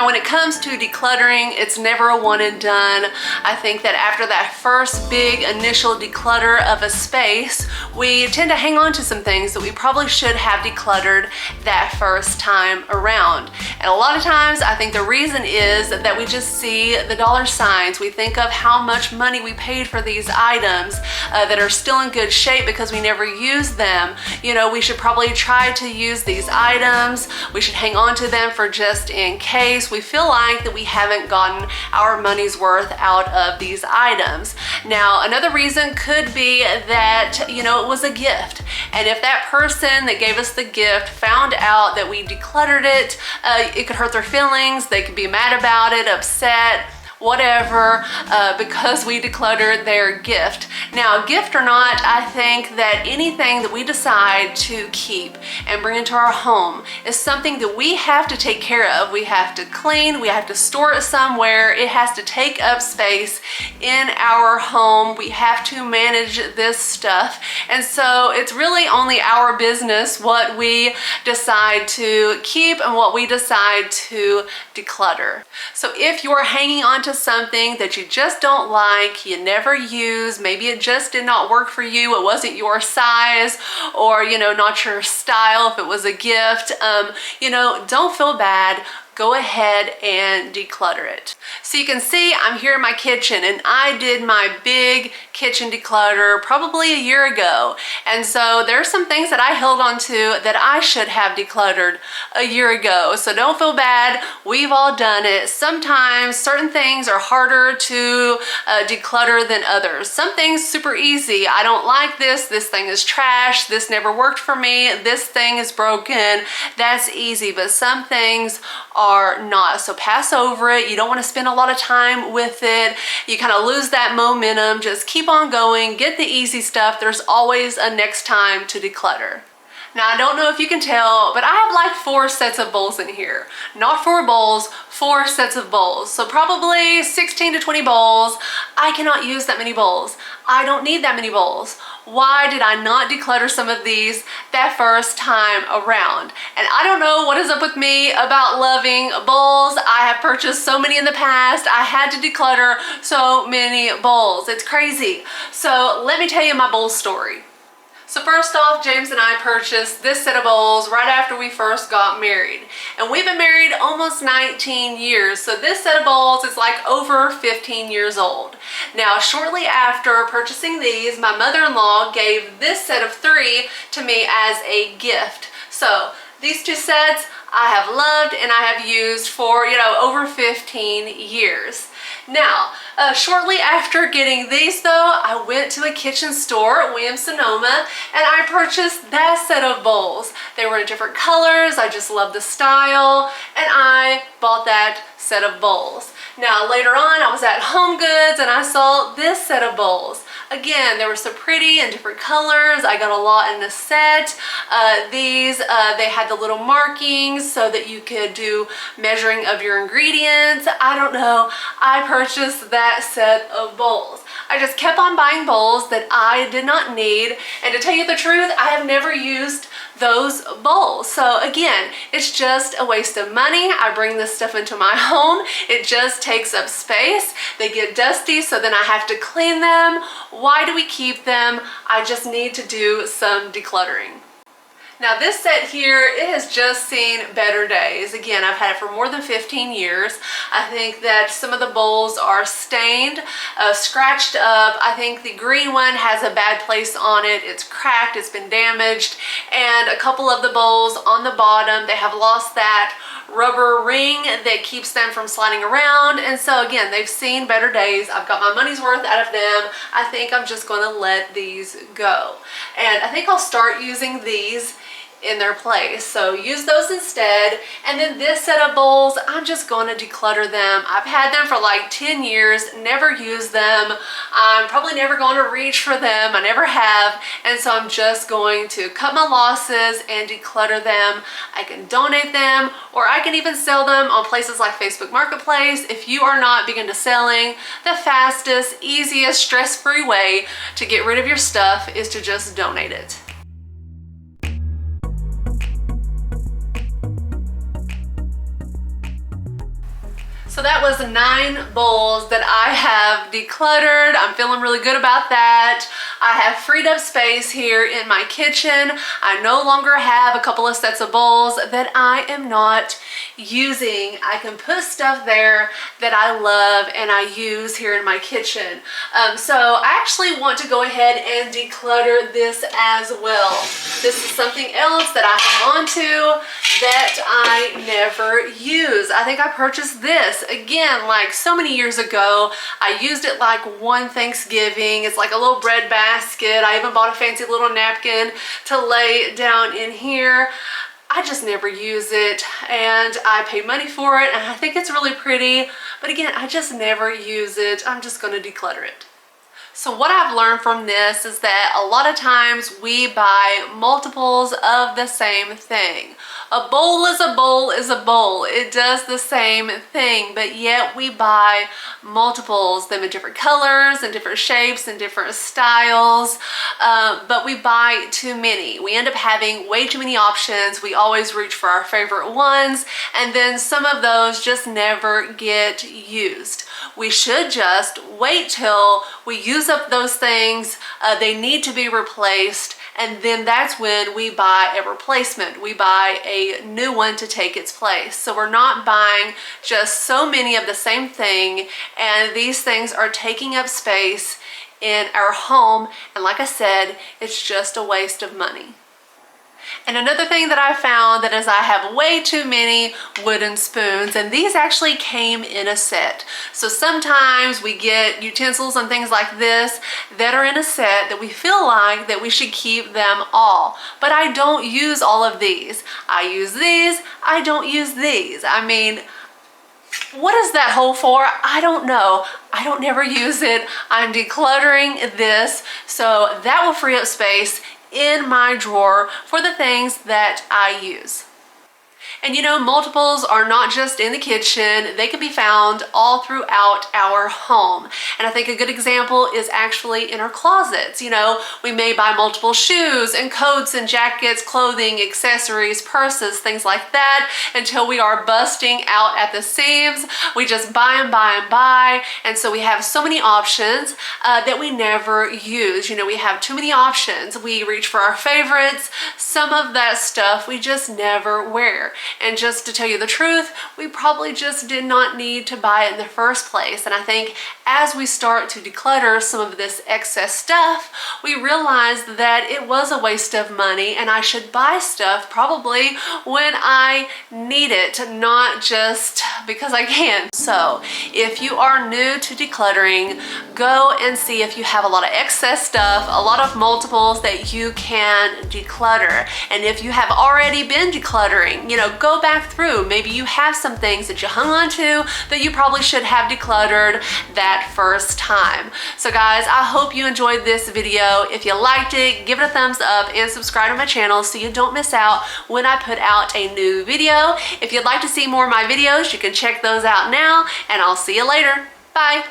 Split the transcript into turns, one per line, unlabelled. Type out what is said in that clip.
Now, when it comes to decluttering, it's never a one and done. I think that after that first big initial declutter of a space, we tend to hang on to some things that we probably should have decluttered that first time around. And a lot of times, I think the reason is that we just see the dollar signs. We think of how much money we paid for these items that are still in good shape because we never use them. You know, we should probably try to use these items. We should hang on to them for just in case. We feel like that we haven't gotten our money's worth out of these items. Now, another reason could be that, you know, it was a gift. And if that person that gave us the gift found out that we decluttered it, it could hurt their feelings. They could be mad about it, upset, whatever, because we decluttered their gift. Now, gift or not, I think that anything that we decide to keep and bring into our home is something that we have to take care of. We have to clean, we have to store it somewhere. It has to take up space in our home. We have to manage this stuff. And so it's really only our business what we decide to keep and what we decide to declutter. So if you're hanging on to something that you just don't like, you never use, maybe it just did not work for you, it wasn't your size, or, you know, not your style if it was a gift, you know, don't feel bad. Go ahead and declutter it. So you can see I'm here in my kitchen and I did my big kitchen declutter probably a year ago. And so there's some things that I held on to that I should have decluttered a year ago. So don't feel bad, we've all done it. Sometimes certain things are harder to declutter than others. Some things super easy. I don't like this thing is trash, this never worked for me, this thing is broken. That's easy, but some things are not. So pass over it. You don't want to spend a lot of time with it. You kind of lose that momentum. Just keep on going. Get the easy stuff. There's always a next time to declutter. Now, I don't know if you can tell, but I have like 4 sets of bowls in here. Not 4 bowls, 4 sets of bowls. So probably 16 to 20 bowls. I cannot use that many bowls. I don't need that many bowls. Why did I not declutter some of these that first time around? And I don't know what is up with me about loving bowls. I have purchased so many in the past. I had to declutter so many bowls. It's crazy. So let me tell you my bowl story. So first off, James and I purchased this set of bowls right after we first got married. And we've been married almost 19 years. So this set of bowls is like over 15 years old. Now, shortly after purchasing these, my mother-in-law gave this set of 3 to me as a gift. So these 2 sets I have loved and I have used for, you know, over 15 years. Now, shortly after getting these though, I went to a kitchen store at Williams-Sonoma and I purchased that set of bowls. They were in different colors, I just loved the style, and I bought that set of bowls. Now, later on, I was at Home Goods and I saw this set of bowls. Again, they were so pretty in different colors. I got a lot in the set. They had the little markings so that you could do measuring of your ingredients. I don't know. I purchased that set of bowls. I just kept on buying bowls that I did not need. And to tell you the truth, I have never used those bowls. So again, it's just a waste of money. I bring this stuff into my home. It just takes up space. They get dusty, so then I have to clean them. Why do we keep them? I just need to do some decluttering. Now this set here, it has just seen better days. Again, I've had it for more than 15 years. I think that some of the bowls are stained, scratched up. I think the green one has a bad place on it. It's cracked, it's been damaged. And a couple of the bowls on the bottom, they have lost that rubber ring that keeps them from sliding around. And so again, they've seen better days. I've got my money's worth out of them. I think I'm just gonna let these go. And I think I'll start using these in their place. So use those instead. And then this set of bowls, I'm just going to declutter them. I've had them for like 10 years, never used them. I'm probably never going to reach for them. I never have. And so I'm just going to cut my losses and declutter them. I can donate them, or I can even sell them on places like Facebook Marketplace. If you are not big into selling, the fastest, easiest, stress-free way to get rid of your stuff is to just donate it. So that was 9 bowls that I have decluttered. I'm feeling really good about that. I have freed up space here in my kitchen. I no longer have a couple of sets of bowls that I am not using. I can put stuff there that I love and I use here in my kitchen. So I actually want to go ahead and declutter this as well. This is something else that I hang on to that I never use. I think I purchased this again like so many years ago. I used it like one Thanksgiving. It's like a little bread basket. I even bought a fancy little napkin to lay down in here. I just never use it, and I pay money for it, and I think it's really pretty, but again, I just never use it. I'm just going to declutter it. So what I've learned from this is that a lot of times we buy multiples of the same thing. A bowl is a bowl is a bowl. It does the same thing, but yet we buy multiples, them in different colors and different shapes and different styles, but we buy too many. We end up having way too many options. We always reach for our favorite ones, and then some of those just never get used. We should just wait till we use up those things, they need to be replaced, and then that's when we buy a replacement. We buy a new one to take its place. So we're not buying just so many of the same thing, and these things are taking up space in our home, and like I said, it's just a waste of money. And another thing that I found that is I have way too many wooden spoons, and these actually came in a set. So sometimes we get utensils and things like this that are in a set that we feel like that we should keep them all. But I don't use all of these. I use these, I don't use these. I mean, what is that hole for? I don't know. I don't never use it. I'm decluttering this, so that will free up space in my drawer for the things that I use. And you know, multiples are not just in the kitchen, they can be found all throughout our home. And I think a good example is actually in our closets. You know, we may buy multiple shoes and coats and jackets, clothing, accessories, purses, things like that, until we are busting out at the seams. We just buy and buy and buy. And so we have so many options that we never use. You know, we have too many options. We reach for our favorites. Some of that stuff we just never wear. And just to tell you the truth, we probably just did not need to buy it in the first place. And I think as we start to declutter some of this excess stuff, we realize that it was a waste of money and I should buy stuff probably when I need it, not just because I can. So if you are new to decluttering, go and see if you have a lot of excess stuff, a lot of multiples that you can declutter. And if you have already been decluttering, you know, go back through. Maybe you have some things that you hung on to that you probably should have decluttered that first time. So guys, I hope you enjoyed this video. If you liked it, give it a thumbs up and subscribe to my channel so you don't miss out when I put out a new video. If you'd like to see more of my videos, you can check those out now, and I'll see you later. Bye.